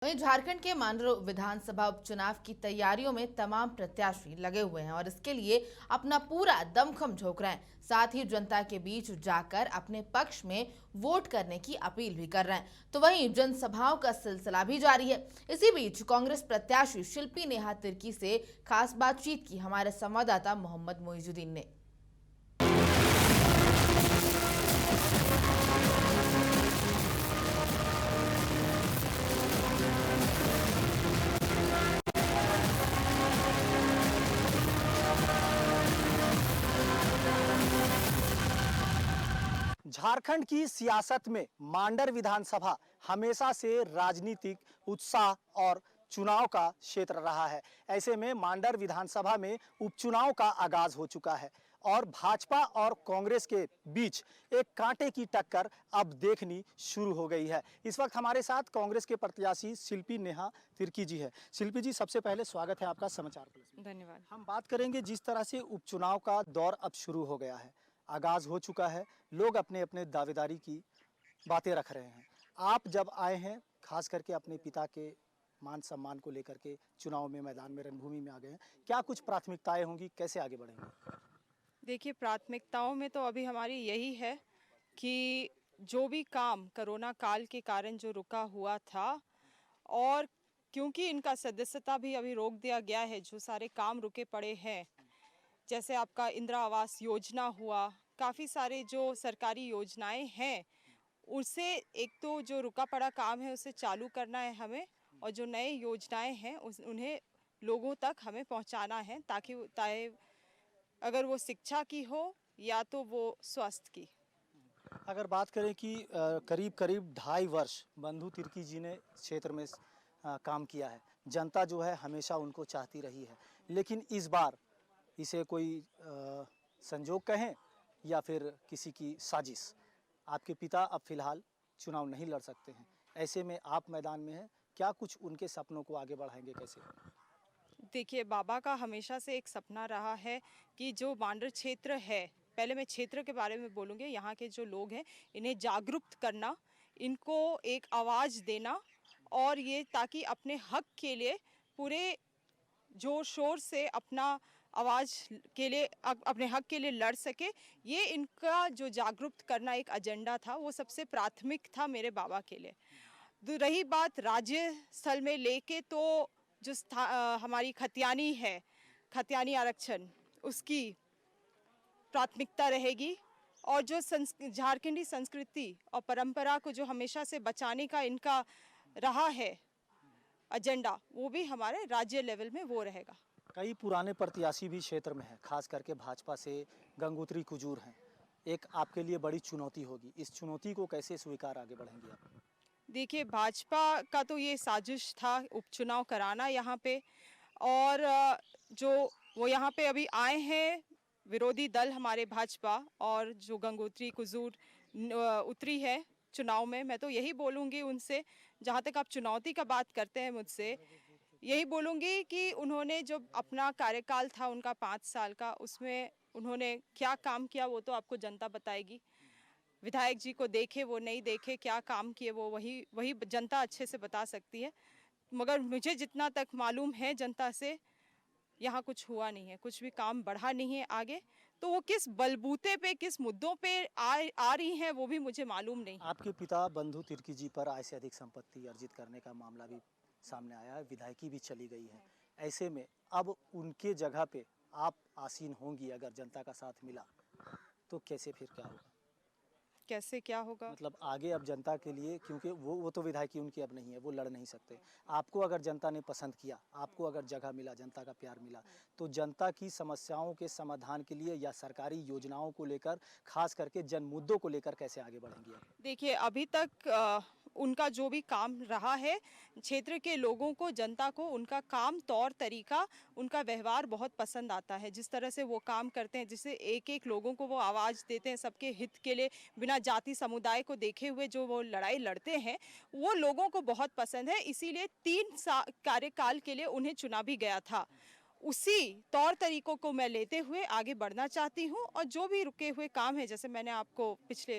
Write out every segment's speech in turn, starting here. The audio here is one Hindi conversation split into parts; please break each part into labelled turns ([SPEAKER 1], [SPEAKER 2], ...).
[SPEAKER 1] वहीं झारखंड के मांडर विधानसभा उपचुनाव की तैयारियों में तमाम प्रत्याशी लगे हुए हैं और इसके लिए अपना पूरा दमखम झोंक रहे हैं। साथ ही जनता के बीच जाकर अपने पक्ष में वोट करने की अपील भी कर रहे हैं। तो वहीं जनसभाओं का सिलसिला भी जारी है। इसी बीच कांग्रेस प्रत्याशी शिल्पी नेहा तिर्की से खास बातचीत की हमारे संवाददाता मोहम्मद मोइजुद्दीन ने।
[SPEAKER 2] झारखंड की सियासत में मांडर विधानसभा हमेशा से राजनीतिक उत्साह और चुनाव का क्षेत्र रहा है। ऐसे में मांडर विधानसभा में उपचुनाव का आगाज हो चुका है और भाजपा और कांग्रेस के बीच एक कांटे की टक्कर अब देखनी शुरू हो गई है। इस वक्त हमारे साथ कांग्रेस के प्रत्याशी शिल्पी नेहा तिर्की जी है। शिल्पी जी, सबसे पहले स्वागत है आपका समाचार प्लस में।
[SPEAKER 3] धन्यवाद।
[SPEAKER 2] हम बात करेंगे जिस तरह से उपचुनाव का दौर अब शुरू हो गया है, आगाज हो चुका है, लोग अपने अपने दावेदारी की बातें रख रहे हैं। आप जब आए हैं, खास करके अपने पिता के मान सम्मान को लेकर के चुनाव में मैदान में रणभूमि में आ गए हैं, क्या कुछ प्राथमिकताएं होंगी, कैसे आगे बढ़ेंगे?
[SPEAKER 3] देखिए, प्राथमिकताओं में तो अभी हमारी यही है कि जो भी काम कोरोना काल के कारण जो रुका हुआ था, और क्योंकि इनका सदस्यता भी अभी रोक दिया गया है, जो सारे काम रुके पड़े हैं, जैसे आपका इंदिरा आवास योजना हुआ, काफ़ी सारे जो सरकारी योजनाएं हैं, उससे एक तो जो रुका पड़ा काम है उसे चालू करना है हमें, और जो नए योजनाएं हैं उन्हें लोगों तक हमें पहुंचाना है, ताकि अगर वो शिक्षा की हो या तो वो स्वास्थ्य की।
[SPEAKER 2] अगर बात करें कि करीब करीब 2.5 वर्ष बंधु तिर्की जी ने क्षेत्र में काम किया है, जनता जो है हमेशा उनको चाहती रही है, लेकिन इस बार इसे कोई संजोग कहें या फिर किसी की साजिश, आपके पिता अब फिलहाल चुनाव नहीं लड़ सकते हैं, ऐसे में आप मैदान में हैं, क्या कुछ उनके सपनों को आगे बढ़ाएंगे, कैसे?
[SPEAKER 3] देखिए, बाबा का हमेशा से एक सपना रहा है कि जो मांडर क्षेत्र है, पहले मैं क्षेत्र के बारे में बोलूँगी, यहाँ के जो लोग हैं इन्हें जागरूक करना, इनको एक आवाज़ देना, और ये ताकि अपने हक के लिए पूरे जोर शोर से अपना आवाज़ के लिए अपने हक के लिए लड़ सके। ये इनका जो जागरूक करना एक एजेंडा था, वो सबसे प्राथमिक था मेरे बाबा के लिए। रही बात राज्य स्थल में लेके, तो जो हमारी खतियानी है, खतियानी आरक्षण, उसकी प्राथमिकता रहेगी, और जो झारखंडी संस्कृति और परंपरा को जो हमेशा से बचाने का इनका रहा है एजेंडा, वो भी हमारे राज्य लेवल में वो रहेगा।
[SPEAKER 2] कई पुराने प्रत्याशी भी क्षेत्र में हैं, खास करके भाजपा से गंगोत्री कुजूर हैं, एक आपके लिए बड़ी चुनौती होगी, इस चुनौती को कैसे स्वीकार आगे बढ़ेंगे आप?
[SPEAKER 3] देखिए, भाजपा का तो ये साजिश था उपचुनाव कराना यहाँ पे, और जो वो यहाँ पे अभी आए हैं विरोधी दल हमारे भाजपा, और जो गंगोत्री कुजूर उतरी है चुनाव में, मैं तो यही बोलूँगी उनसे, जहाँ तक आप चुनौती का बात करते हैं मुझसे, यही बोलूँगी कि उन्होंने जो अपना कार्यकाल था उनका 5 साल का, उसमें उन्होंने क्या काम किया वो तो आपको जनता बताएगी। विधायक जी को देखे वो नहीं देखे, क्या काम किए वो वही वही जनता अच्छे से बता सकती है। मगर मुझे जितना तक मालूम है जनता से, यहाँ कुछ हुआ नहीं है, कुछ भी काम बढ़ा नहीं है आगे। तो वो किस बलबूते पे, किस मुद्दों पे आ रही हैं, वो भी मुझे मालूम नहीं है।
[SPEAKER 2] आपके पिता बंधु तिर्की जी पर आय से अधिक संपत्ति अर्जित करने का मामला भी सामने आया है, विधायकी भी चली गई है, ऐसे में अब उनके जगह पे आप आसीन होंगी, अगर जनता का साथ मिला तो कैसे फिर क्या होगा?
[SPEAKER 3] कैसे क्या होगा?
[SPEAKER 2] मतलब आगे अब जनता के लिए, क्योंकि वो तो विधायकी उनकी अब नहीं है, वो लड़ नहीं सकते, आपको अगर जनता ने पसंद किया, आपको अगर जगह मिला, जनता का प्यार मिला, तो जनता की समस्याओं के समाधान के लिए या सरकारी योजनाओं को लेकर, खास करके जन मुद्दों को लेकर कैसे आगे बढ़ेंगी आप?
[SPEAKER 3] देखिए, अभी तक उनका जो भी काम रहा है, क्षेत्र के लोगों को, जनता को उनका काम, तौर तरीका, उनका व्यवहार बहुत पसंद आता है। जिस तरह से वो काम करते हैं, जिससे एक एक लोगों को वो आवाज़ देते हैं, सबके हित के लिए, बिना जाति समुदाय को देखे हुए जो वो लड़ाई लड़ते हैं, वो लोगों को बहुत पसंद है। इसीलिए 3 कार्यकाल के लिए उन्हें चुना भी गया था। उसी तौर तरीकों को मैं लेते हुए आगे बढ़ना चाहती हूँ, और जो भी रुके हुए काम है, जैसे मैंने आपको पिछले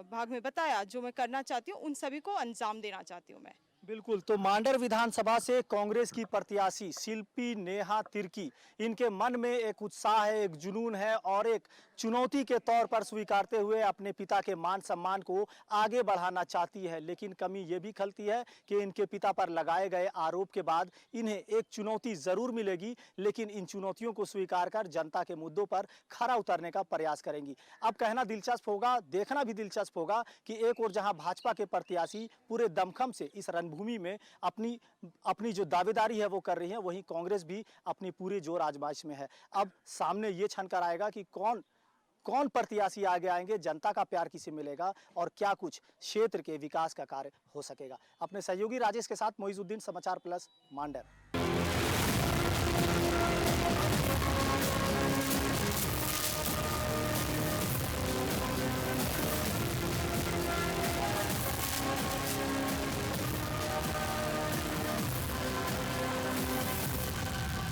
[SPEAKER 3] भाग में बताया, जो मैं करना चाहती हूँ, उन सभी को अंजाम देना चाहती हूँ मैं।
[SPEAKER 2] बिल्कुल, तो मांडर विधानसभा से कांग्रेस की प्रत्याशी शिल्पी नेहा तिर्की, इनके मन में एक उत्साह है, एक जुनून है और एक चुनौती के तौर पर स्वीकारते हुए अपने पिता के मान सम्मान को आगे बढ़ाना चाहती है। लेकिन कमी ये भी खलती है कि इनके पिता पर लगाए गए आरोप के बाद इन्हें एक चुनौती जरूर मिलेगी, लेकिन इन चुनौतियों को स्वीकार कर जनता के मुद्दों पर खरा उतरने का प्रयास करेंगी। अब कहना दिलचस्प होगा, देखना भी दिलचस्प होगा कि एक और जहां भाजपा के प्रत्याशी पूरे दमखम से इस रणभूमि में अपनी अपनी जो दावेदारी है वो कर रही है, वहीं कांग्रेस भी अपनी पूरे जोर आजमाइश में है। अब सामने ये छन कर आएगा कि कौन प्रत्याशी आगे आएंगे, जनता का प्यार किसे मिलेगा और क्या कुछ क्षेत्र के विकास का कार्य हो सकेगा। अपने सहयोगी राजेश के साथ मोइजुद्दीन, समाचार प्लस, मांडर।